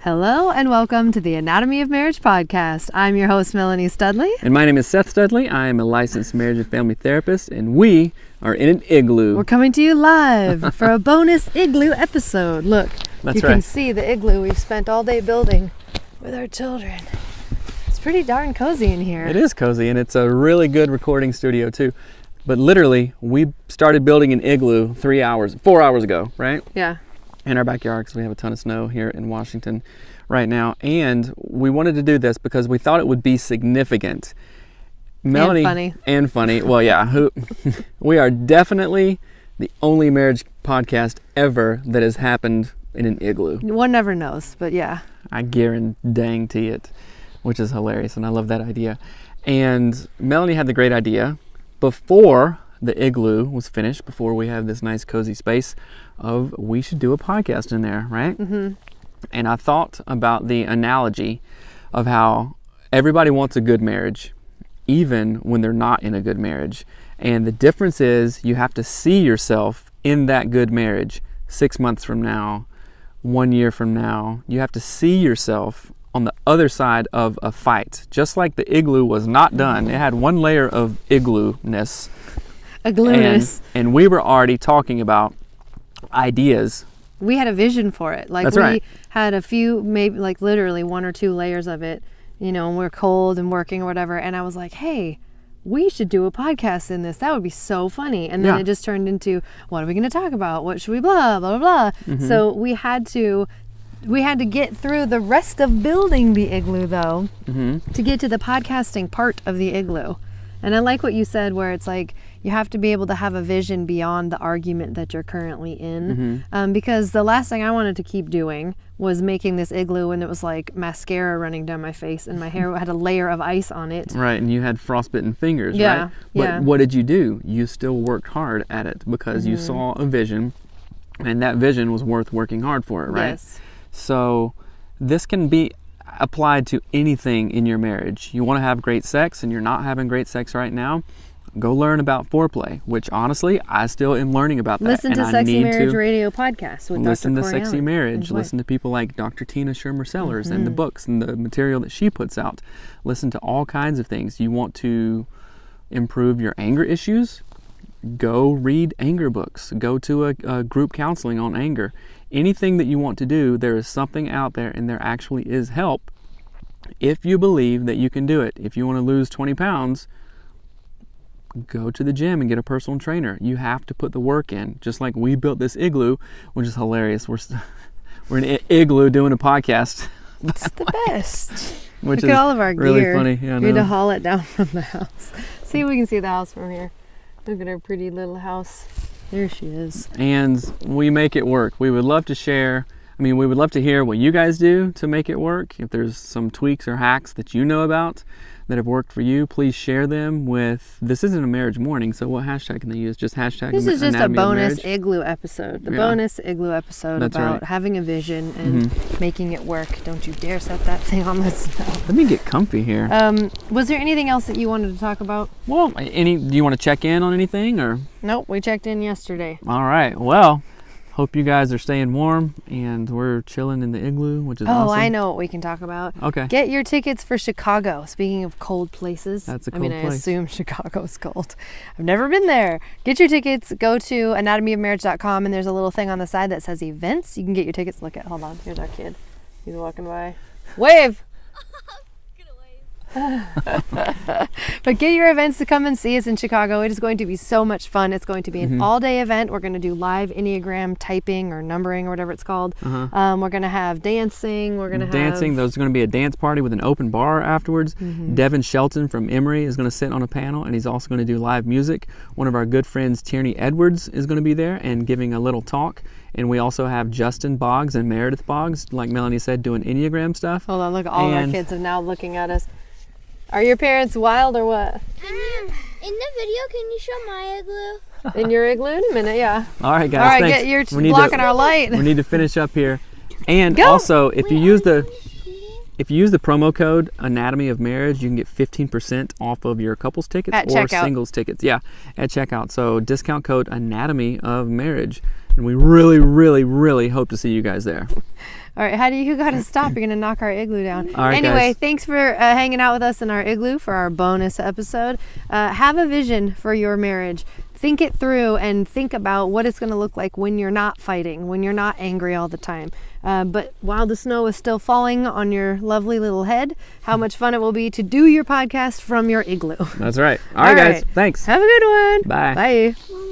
Hello and welcome to the Anatomy of Marriage podcast. I'm your host, Melanie Studley. And my name is Seth Studley. I am a licensed marriage and family therapist, and we are in an igloo. We're coming to you live for a bonus igloo episode. Look, That's you right. can see the igloo we've spent all day building with our children. It's pretty darn cozy in here. It is cozy, and it's a really good recording studio too. But literally, we started building an igloo 4 hours ago, right? Yeah. In our backyard, because we have a ton of snow here in Washington right now. And we wanted to do this because we thought it would be significant. Melanie, and funny. Well, yeah, we are definitely the only marriage podcast ever that has happened in an igloo. One never knows, but yeah. I guarantee it, which is hilarious, and I love that idea. And Melanie had the great idea before the igloo was finished, before we have this nice cozy space, of we should do a podcast in there, right? Mm-hmm. And I thought about the analogy of how everybody wants a good marriage, even when they're not in a good marriage. And the difference is you have to see yourself in that good marriage 6 months from now, 1 year from now. You have to see yourself on the other side of a fight. Just like the igloo was not done. It had one layer of igloo-ness. And we were already talking about ideas. We had a vision for it. That's right. Had a few, maybe like literally 1 or 2 layers of it, and we're cold and working or whatever. And I was like, hey, we should do a podcast in this. That would be so funny. And then it just turned into, what are we going to talk about? What should we blah, blah, blah. Mm-hmm. So we had to get through the rest of building the igloo, though, to get to the podcasting part of the igloo. And I like what you said, where it's like you have to be able to have a vision beyond the argument that you're currently in. Because the last thing I wanted to keep doing was making this igloo, and it was like mascara running down my face, and my hair had a layer of ice on it. Right, and you had frostbitten fingers, yeah, right? But yeah. what did you do? You still worked hard at it because you saw a vision, and that vision was worth working hard for it, right? Yes. So this can be applied to anything in your marriage. You want to have great sex and you're not having great sex right now, go learn about foreplay, which honestly I still am learning about that. Listen to Sexy Marriage Radio podcast with listen Dr. to Sexy Corielli. Marriage. Enjoy. Listen to people like Dr. Tina Shermer Sellers and the books and the material that she puts out. Listen to all kinds of things. You want to improve your anger issues? Go read anger books. Go to a group counseling on anger. Anything that you want to do, there is something out there, and there actually is help if you believe that you can do it. If you want to lose 20 pounds, go to the gym and get a personal trainer. You have to put the work in. Just like we built this igloo, which is hilarious. We're in an igloo doing a podcast. It's the best. Which Look is at all of our really gear. funny. Yeah, I We had to know. haul it down from the house. See if we can see the house from here. Look at our pretty little house. There she is. And we make it work. We would love to share. We would love to hear what you guys do to make it work. If there's some tweaks or hacks that you know about that have worked for you, please share them with, this isn't a marriage morning, so what hashtag can they use? Just hashtag This is just a Anatomy of bonus Marriage? igloo episode. The Yeah. bonus igloo episode That's about right. having a vision and making it work. Don't you dare set that thing on the snow. Let me get comfy here. Was there anything else that you wanted to talk about? Well, do you want to check in on anything, or? Nope, we checked in yesterday. All right. Well, hope you guys are staying warm, and we're chilling in the igloo, which is awesome. Oh, I know what we can talk about. Okay. Get your tickets for Chicago. Speaking of cold places. That's a cold I place. assume Chicago's cold. I've never been there. Get your tickets. Go to anatomyofmarriage.com, and there's a little thing on the side that says events. You can get your tickets. Hold on. Here's our kid. He's walking by. Wave! But get your events to come and see us in Chicago. It is going to be so much fun. It's going to be an all-day event. We're going to do live Enneagram typing or numbering or whatever it's called. We're going to have dancing. We're going to have dancing. There's going to be a dance party with an open bar afterwards. Devin Shelton from Emory is going to sit on a panel, and he's also going to do live music. One of our good friends, Tierney Edwards, is going to be there and giving a little talk. And we also have Justin Boggs and Meredith Boggs, like Melanie said, doing Enneagram stuff. Hold on, look, all of our kids are now looking at us. Are your parents wild or what? In the video, can you show my igloo? In your igloo in a minute, yeah. All right, guys. All right, thanks. you're blocking our light. We need to finish up here. And Go. also, if you use the promo code Anatomy of Marriage, you can get 15% off of your couples tickets At or checkout. singles tickets. Yeah, at checkout. So discount code Anatomy of Marriage. And we really, really, really hope to see you guys there. All right, Hattie, you got to stop. You're going to knock our igloo down. All right, anyway, guys. thanks for hanging out with us in our igloo for our bonus episode. Have a vision for your marriage. Think it through and think about what it's going to look like when you're not fighting, when you're not angry all the time. But while the snow is still falling on your lovely little head, how much fun it will be to do your podcast from your igloo. That's right. All right, guys. Thanks. Have a good one. Bye. Bye. Mama,